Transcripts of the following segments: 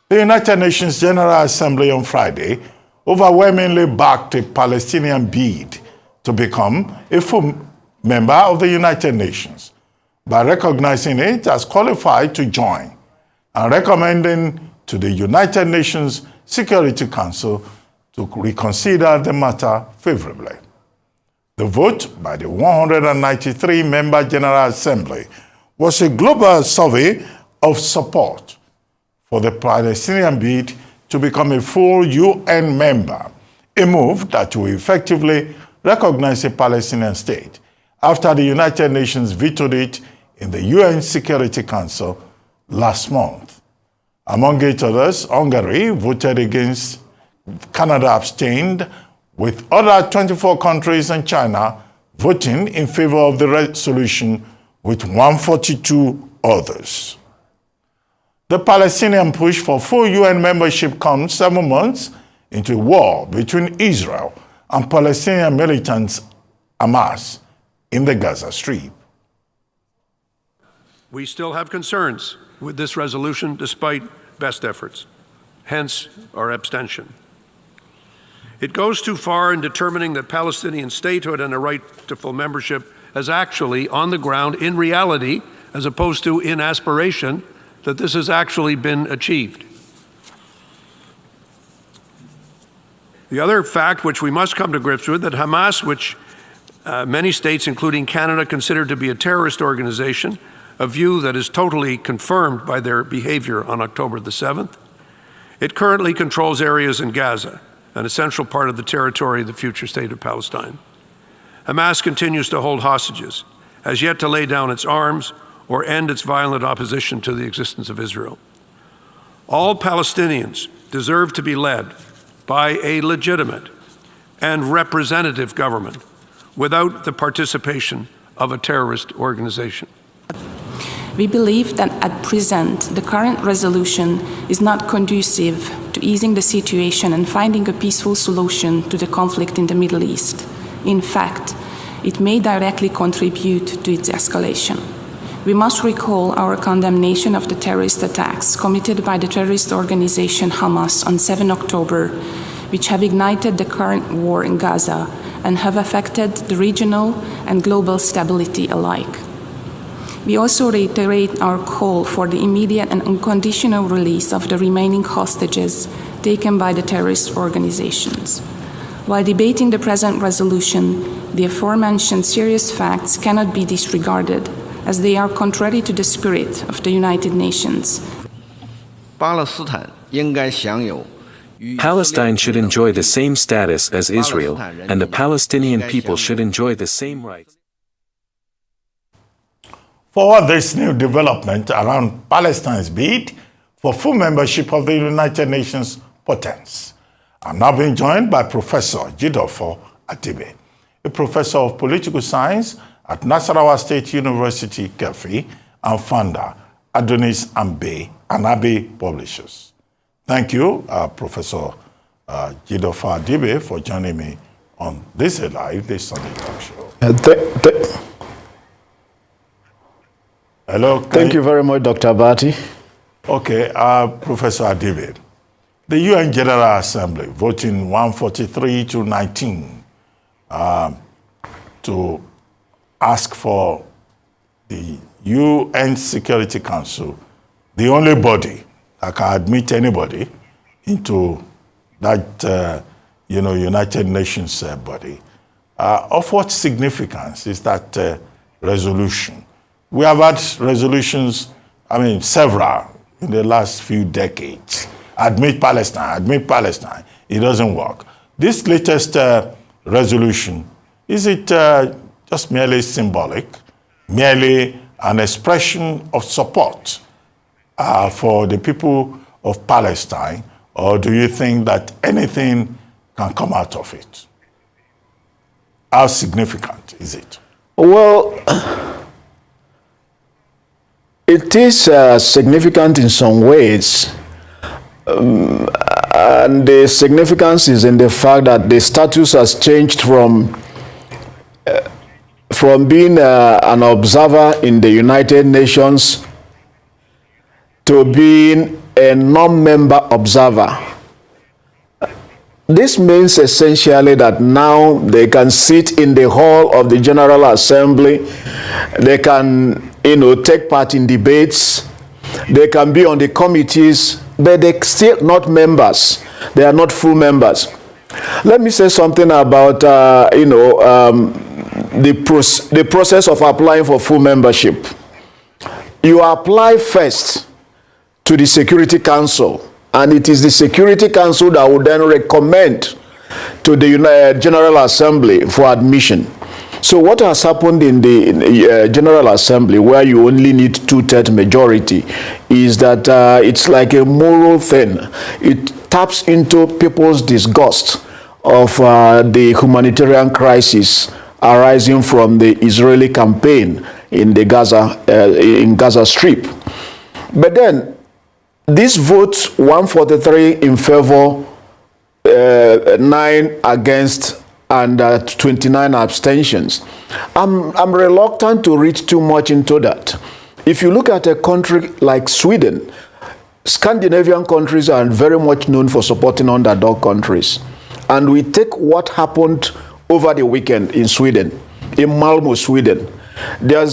The United Nations General Assembly on Friday overwhelmingly backed a Palestinian bid to become a full member of the United Nations by recognizing it as qualified to join and recommending to the United Nations Security Council to reconsider the matter favorably. The vote by the 193-member General Assembly was a global survey of support for the Palestinian bid to become a full UN member, a move that will effectively recognize a Palestinian state after the United Nations vetoed it in the UN Security Council last month. Among 8 others, Hungary voted against, Canada abstained, with other 24 countries and China voting in favor of the resolution with 142 others. The Palestinian push for full UN membership comes 7 months into a war between Israel and Palestinian militants Hamas in the Gaza Strip. We still have concerns with this resolution despite best efforts, hence our abstention. It goes too far in determining that Palestinian statehood and a right to full membership as actually, on the ground, in reality, as opposed to in aspiration, that this has actually been achieved. The other fact which we must come to grips with, that Hamas, which many states, including Canada, consider to be a terrorist organization, a view that is totally confirmed by their behavior on October the 7th, it currently controls areas in Gaza, an essential part of the territory of the future state of Palestine. Hamas continues to hold hostages, has yet to lay down its arms or end its violent opposition to the existence of Israel. All Palestinians deserve to be led by a legitimate and representative government without the participation of a terrorist organization. We believe that at present, the current resolution is not conducive to easing the situation and finding a peaceful solution to the conflict in the Middle East. In fact, it may directly contribute to its escalation. We must recall our condemnation of the terrorist attacks committed by the terrorist organization Hamas on 7 October, which have ignited the current war in Gaza and have affected the regional and global stability alike. We also reiterate our call for the immediate and unconditional release of the remaining hostages taken by the terrorist organizations. While debating the present resolution, the aforementioned serious facts cannot be disregarded, as they are contrary to the spirit of the United Nations. Palestine should enjoy the same status as Israel, and the Palestinian people should enjoy the same rights. For this new development around Palestine's bid for full membership of the United Nations portends, I'm now being joined by Professor Jideofor Adibe, a professor of political science at Nasarawa State University, Kefi, and founder, Adonis Anabe Publishers. Thank you, Professor Jideofor Adibe, for joining me on this live, this Sunday talk show. Hello. Thank you very much, Dr. Bati. Okay, Professor Adibe. The UN General Assembly voting 143 to 19 to ask for the UN Security Council, the only body that can admit anybody into that United Nations body. Of what significance is that resolution? We have had resolutions, several in the last few decades. Admit Palestine. It doesn't work. This latest resolution, is it just merely symbolic, merely an expression of support for the people of Palestine, or do you think that anything can come out of it? How significant is it? Well, it is significant in some ways. And the significance is in the fact that the status has changed from being an observer in the United Nations to being a non-member observer. This means essentially that now they can sit in the hall of the General Assembly, they can, take part in debates, they can be on the committees, but they're still not members. They are not full members. Let me say something about, the process of applying for full membership. You apply first to the Security Council, and it is the Security Council that will then recommend to the General Assembly for admission. So what has happened in the General Assembly, where you only need 2/3 majority, is that it's like a moral thing. It taps into people's disgust of the humanitarian crisis arising from the Israeli campaign in the Gaza Strip. But then this vote, 143 in favor, 9 against, and 29 abstentions. I'm reluctant to read too much into that. If you look at a country like Sweden, Scandinavian countries are very much known for supporting underdog countries. And we take what happened over the weekend in Sweden, in Malmö, Sweden. There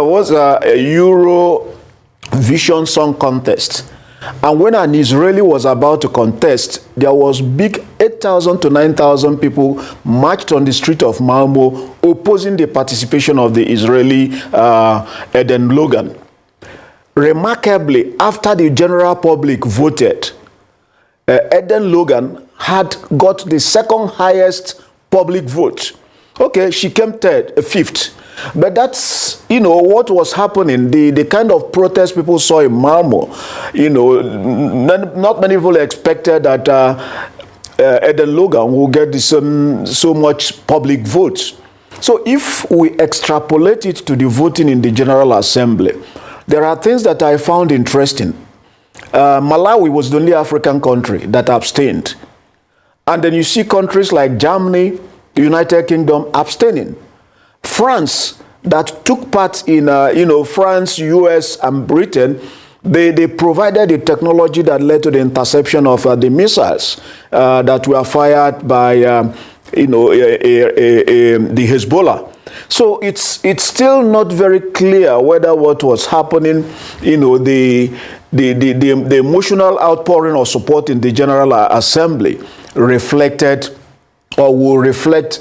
was a Eurovision Song Contest. And when an Israeli was about to contest, there was big 8,000 to 9,000 people marched on the street of Malmö opposing the participation of the Israeli Eden Logan. Remarkably, after the general public voted, Eden Logan had got the second highest public vote. Okay, she came fifth. But that's, what was happening, the kind of protest people saw in Malmö. Not many people expected that Eden Logan will get so much public votes. So if we extrapolate it to the voting in the General Assembly, there are things that I found interesting. Malawi was the only African country that abstained. And then you see countries like Germany, the United Kingdom abstaining. France, that took part in, France, US, and Britain, they provided the technology that led to the interception of the missiles that were fired by, the Hezbollah. So it's still not very clear whether what was happening, the emotional outpouring of support in the General Assembly reflected or will reflect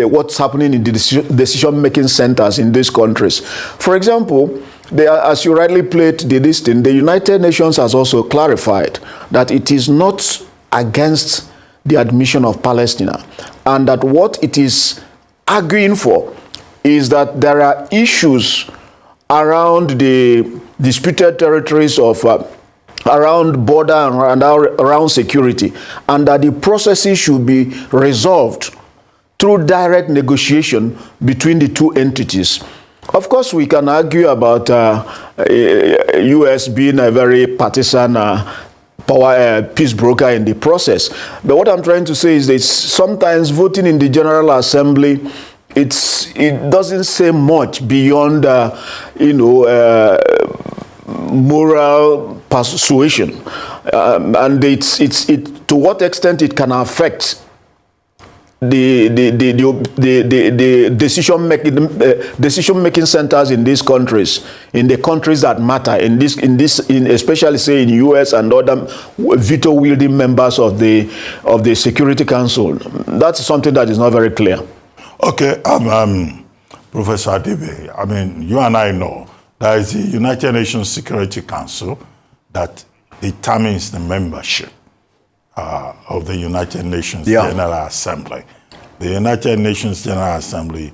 what's happening in the decision-making centers in these countries. For example, as you rightly played the listing, the United Nations has also clarified that it is not against the admission of Palestine, and that what it is arguing for is that there are issues around the disputed territories of around border and around security, and that the processes should be resolved through direct negotiation between the two entities. Of course, we can argue about US being a very partisan peace broker in the process. But what I'm trying to say is that sometimes voting in the General Assembly, it doesn't say much beyond, moral persuasion, and it's to what extent it can affect the decision making centers in these countries, in the countries that matter, especially say in US and other veto wielding members of the Security Council. That's something that is not very clear. Okay, Professor Adibe, you and I know there is the United Nations Security Council that determines the membership of the United Nations General Assembly. The United Nations General Assembly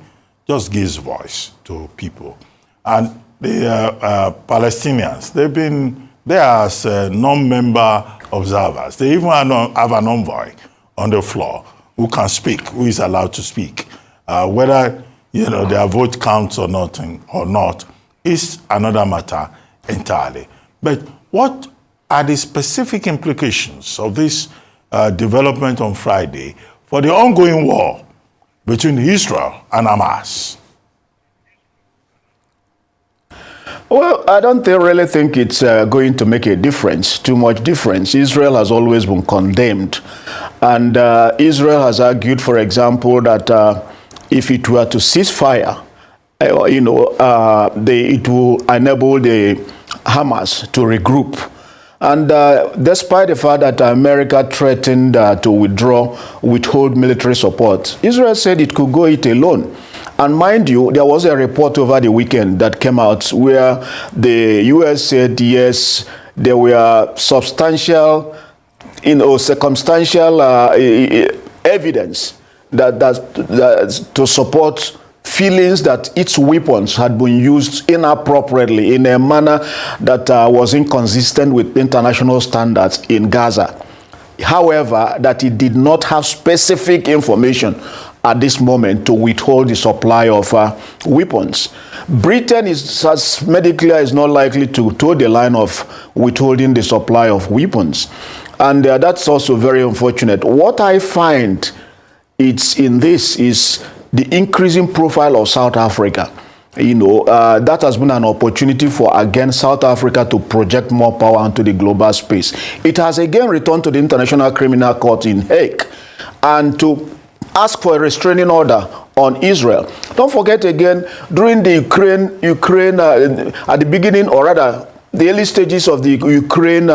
just gives voice to people. And the Palestinians, they've been there as non-member observers. They even have an envoy on the floor who can speak, who is allowed to speak. Whether their vote counts or not is another matter entirely. But what are the specific implications of this development on Friday for the ongoing war between Israel and Hamas? Well, I don't really think it's going to make a difference, too much difference. Israel has always been condemned. And Israel has argued, for example, that if it were to cease fire, it will enable the Hamas to regroup. And despite the fact that America threatened to withhold military support, Israel said it could go it alone. And mind you, there was a report over the weekend that came out where the U.S. said, yes, there were substantial, circumstantial evidence that to support feelings that its weapons had been used inappropriately in a manner that was inconsistent with international standards in Gaza. However, that it did not have specific information at this moment to withhold the supply of weapons. Britain has made it clear is not likely to toe the line of withholding the supply of weapons. And that's also very unfortunate. What I find in this is the increasing profile of South Africa. That has been an opportunity for, again, South Africa to project more power into the global space. It has again returned to the International Criminal Court in Hague and to ask for a restraining order on Israel. Don't forget again, during the Ukraine at the beginning, or rather, the early stages of the Ukraine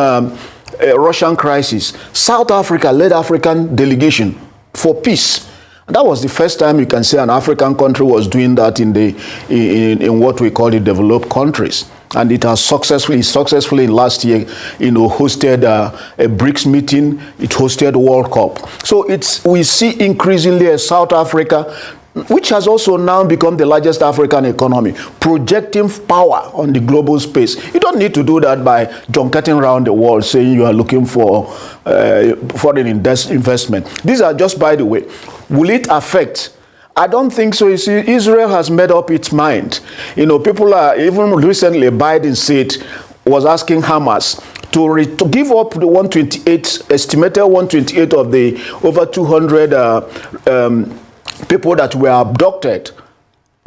Russian crisis, South Africa led African delegation for peace. That was the first time you can say an African country was doing that in what we call the developed countries. And it has successfully last year, hosted a BRICS meeting. It hosted the World Cup. So we see increasingly a South Africa, which has also now become the largest African economy, projecting power on the global space. You don't need to do that by junketing around the world saying you are looking for foreign investment. These are just, by the way, will it affect? I don't think so. You see, Israel has made up its mind. People are, even recently, Biden was asking Hamas to give up the 128, estimated 128 of the over 200 people that were abducted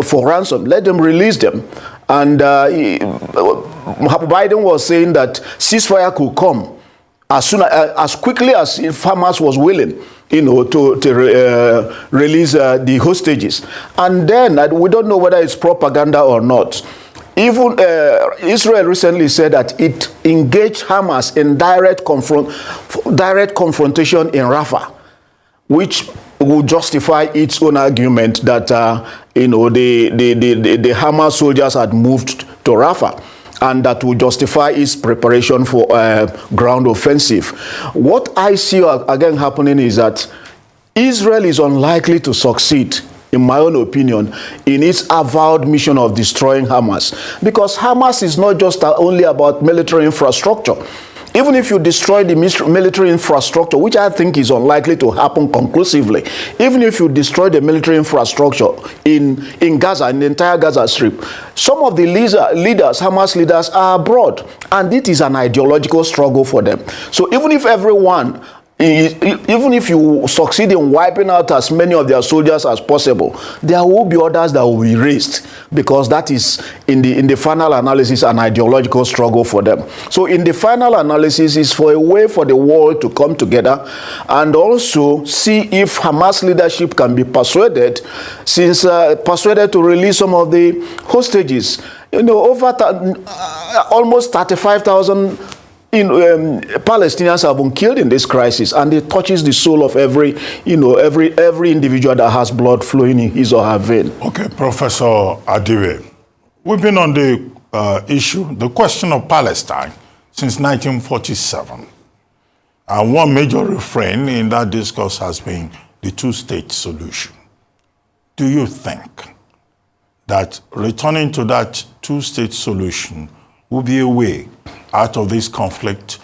for ransom. Let them release them. And Biden was saying that ceasefire could come as quickly as if Hamas was willing, to release the hostages. And then we don't know whether it's propaganda or not. Even Israel recently said that it engaged Hamas in direct confrontation in Rafah, which would justify its own argument that the Hamas soldiers had moved to Rafah, and that would justify its preparation for ground offensive. What I see again happening is that Israel is unlikely to succeed, in my own opinion, in its avowed mission of destroying Hamas, because Hamas is not just only about military infrastructure. Even if you destroy the military infrastructure, which I think is unlikely to happen conclusively, even if you destroy the military infrastructure in Gaza, in the entire Gaza Strip, some of the leaders, Hamas leaders, are abroad, and it is an ideological struggle for them. So even if you succeed in wiping out as many of their soldiers as possible, there will be others that will be raised, because that is, in the final analysis, an ideological struggle for them. So in the final analysis is for a way for the world to come together and also see if Hamas leadership can be persuaded to release some of the hostages. Almost 35,000 Palestinians have been killed in this crisis, and it touches the soul of every individual that has blood flowing in his or her vein. Okay, Professor Adibe, we've been on the question of Palestine since 1947. And one major refrain in that discourse has been the two-state solution. Do you think that returning to that two-state solution will be a way out of this conflict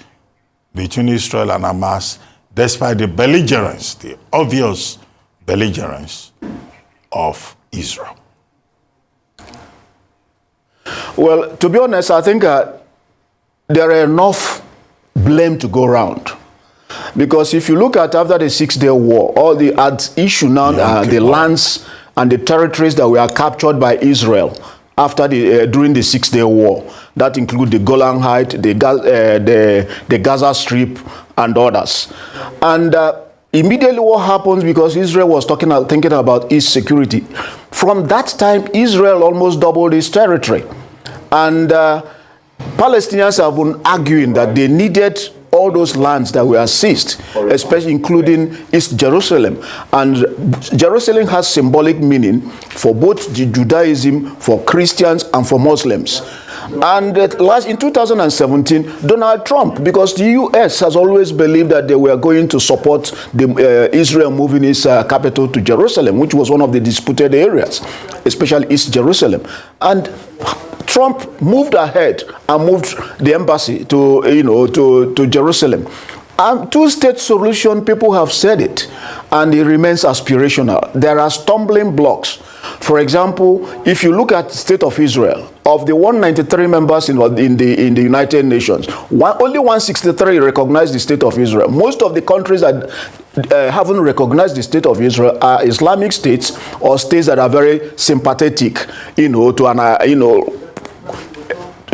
between Israel and Hamas, despite the belligerence, the obvious belligerence of Israel? Well, to be honest, I think there are enough blame to go around. Because if you look at after the Six-Day War, all the issue now, the lands and the territories that were captured by Israel after during the 6-day war. That include the Golan Heights, the Gaza Strip, and others. And immediately what happens, because Israel was thinking about its security, from that time Israel almost doubled its territory. And Palestinians have been arguing that they needed all those lands that were seized, especially including East Jerusalem. And Jerusalem has symbolic meaning for both the Judaism, for Christians, and for Muslims. And in 2017, Donald Trump, because the U.S. has always believed that they were going to support Israel moving its capital to Jerusalem, which was one of the disputed areas, especially East Jerusalem. And Trump moved ahead and moved the embassy to Jerusalem. Two-state solution, people have said it, and it remains aspirational. There are stumbling blocks. For example, if you look at the state of Israel, of the 193 members in the United Nations, only 163 recognize the state of Israel. Most of the countries that haven't recognized the state of Israel are Islamic states or states that are very sympathetic,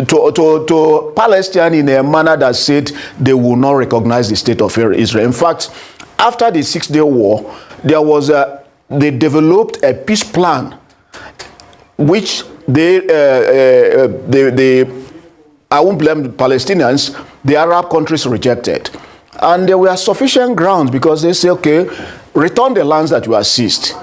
to Palestine in a manner that said they will not recognize the state of Israel. In fact, after the 6-day war, they developed a peace plan, which I won't blame the Palestinians, the Arab countries rejected. And there were sufficient grounds, because they say, okay, return the lands that were seized.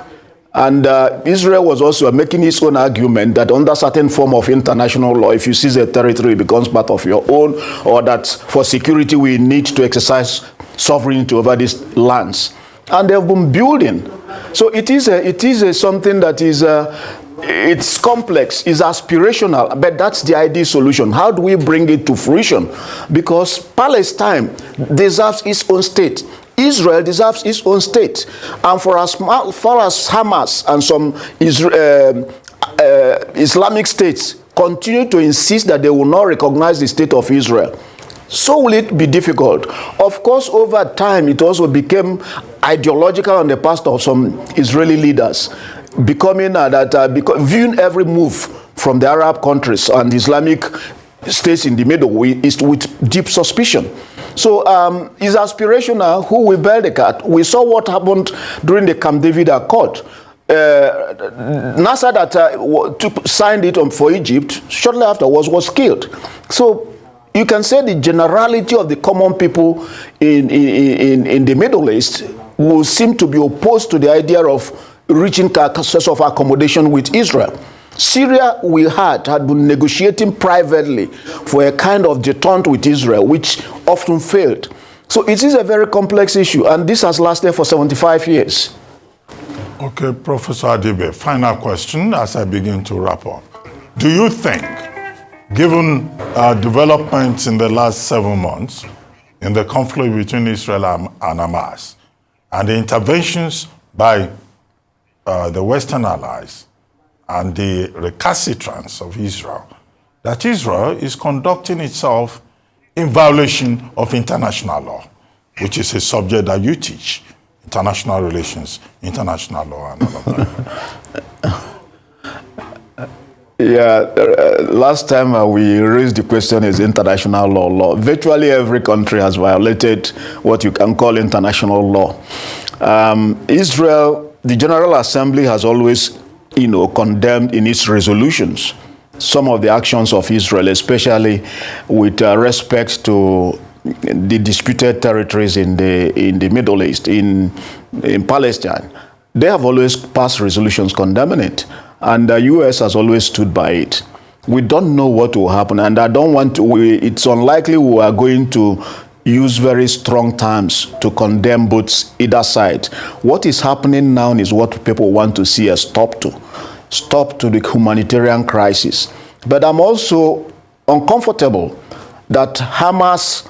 And Israel was also making its own argument that under certain form of international law, if you seize a territory, it becomes part of your own, or that for security we need to exercise sovereignty over these lands. And they've been building. So it is something that is, it's complex, it's aspirational, but that's the ideal solution. How do we bring it to fruition? Because Palestine deserves its own state. Israel deserves its own state. And for as far as Hamas and some Islamic states continue to insist that they will not recognize the state of Israel, so will it be difficult. Of course, over time, it also became ideological on the part of some Israeli leaders, viewing every move from the Arab countries and Islamic states in the Middle East with deep suspicion. So it's aspirational. Who will bear the cat? We saw what happened during the Camp David Accord. Nasser, that signed it for Egypt, shortly afterwards was killed. So you can say the generality of the common people in the Middle East will seem to be opposed to the idea of reaching consensus of accommodation with Israel. Syria, had been negotiating privately for a kind of detente with Israel, which often failed. So it is a very complex issue, and this has lasted for 75 years. Okay, Professor Adibe, final question as I begin to wrap up. Do you think, given developments in the last 7 months in the conflict between Israel and Hamas, and the interventions by the Western allies, and the recalcitrance of Israel, that Israel is conducting itself in violation of international law, which is a subject that you teach, international relations, international law, and all of that? Yeah, last time we raised the question is international law. Virtually every country has violated what you can call international law. Israel, the General Assembly has always condemned in its resolutions some of the actions of Israel, especially with respect to the disputed territories in the Middle East, in Palestine. They have always passed resolutions condemning it, and the U.S. has always stood by it. We don't know what will happen, and it's unlikely we are going to use very strong terms to condemn either side. What is happening now is what people want to see a stop to the humanitarian crisis. But I'm also uncomfortable that Hamas,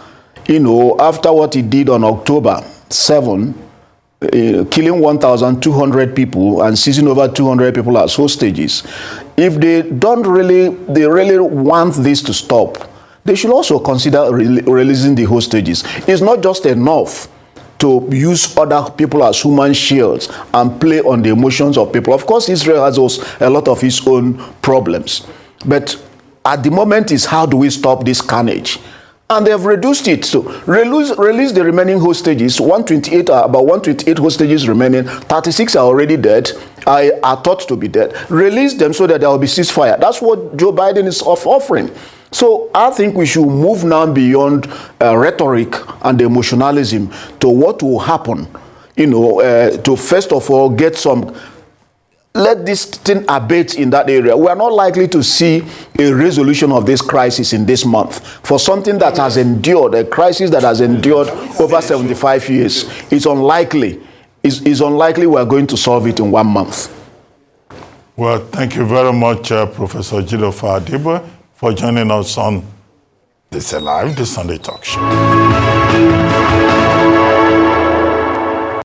after what it did on October 7, killing 1,200 people and seizing over 200 people as hostages, if they really want this to stop, they should also consider releasing the hostages. It's not just enough to use other people as human shields and play on the emotions of people. Of course, Israel has also a lot of its own problems. But at the moment is how do we stop this carnage? And they have reduced it. So release the remaining hostages. 128, about 128 hostages remaining. 36 are already dead. Are thought to be dead. Release them so that there will be ceasefire. That's what Joe Biden is offering. So I think we should move now beyond rhetoric and emotionalism to what will happen, to first of all get some, let this thing abate in that area. We are not likely to see a resolution of this crisis in this month. For something that has endured, a crisis that has endured over 75 years, it's unlikely. It's unlikely we are going to solve it in 1 month. Well, thank you very much, Professor Jideofor Adibe, for joining us on This Alive, the Sunday Talk Show.